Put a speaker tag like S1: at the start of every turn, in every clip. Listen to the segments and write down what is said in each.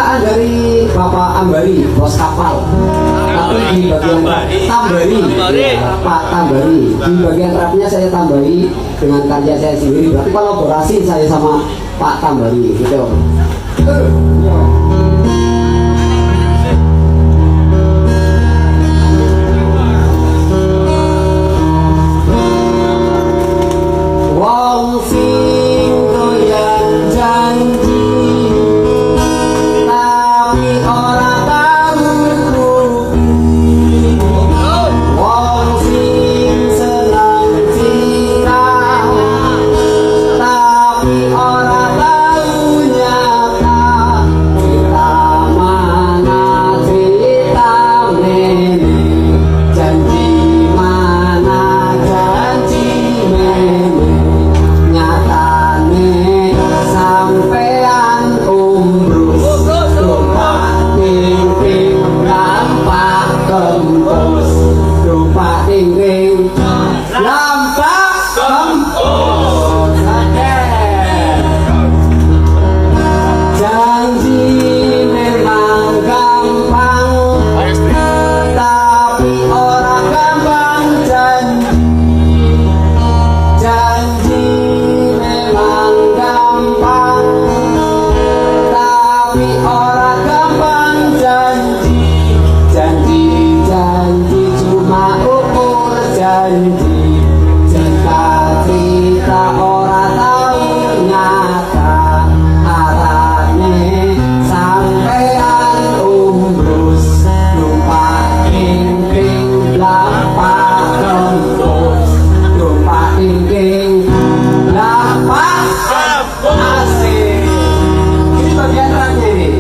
S1: ciptaan dari Bapak Ambari, bos kapal. Tapi di bagian Tambari, Pak Tambari, di bagian rapnya saya tambahi dengan karya saya sendiri. Berarti kolaborasi saya sama Pak Tambari, gitu. Wong sing doyan janji tapi ora tau nuruti. Wong sing seneng cirah tapi ora tau nyata. Cerita mana cerita mene, janji mana janji mene. Nyatane sampean umbrus numpak ting-ting lampak kempus, numpak ting-ting lampak kempus. Janji memang gampang tapi ora gampang janji. Janji memang gampang tapi ora gampang janji. Janji cuma ukur janji. Cerita ora tahu nyata. Arane sampean umbrus numpak ting-ting lampak kempus, numpak ting-ting lampak asik. Ini bagian rapnya nih.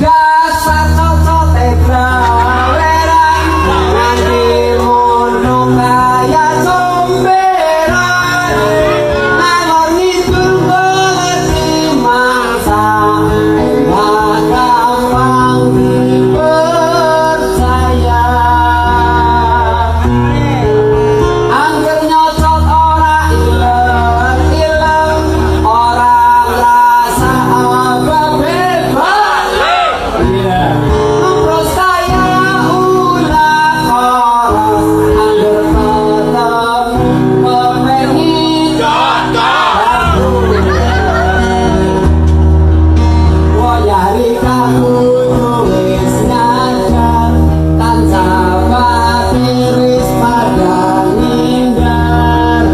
S1: Dasar cocok tebraweran nanti mono kaya comberan. Ngalor ngidul ngerti mangsa enak gampang dipercaya. Angger nyocot ora ileng-ileng, ora rasa apa bebas. Ngopros kaya ulah koros, angger ketemu kepengin woyari kaku tulis nyadar, tansah batiris pada ngindar.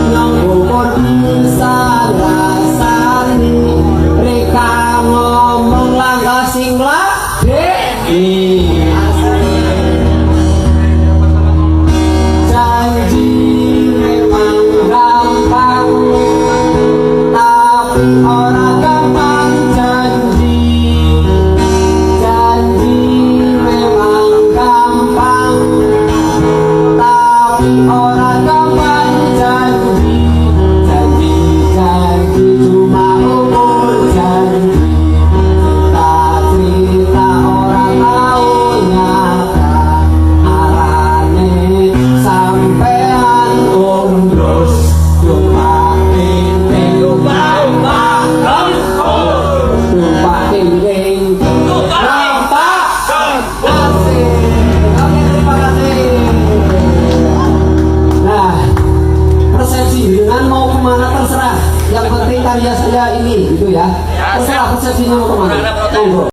S1: Nyong umur bisa rasani, mereka ngomong langkah sing ladeni. Janji memang gampang tapi ora gampang janji. Janji memang gampang tapi ora gampang janji. Janji cuma ukur janji. Cerita ora tahu nyata. Arane sampean umbrus numpak ting-ting lampak kempus, numpak ting-ting lampak asik. Oke, terima kasih. Nah, persepsi dengan mau kemana terserah. Yang penting karya saya ini, gitu ya. Terserah persepsinya mau kemana. Monggo.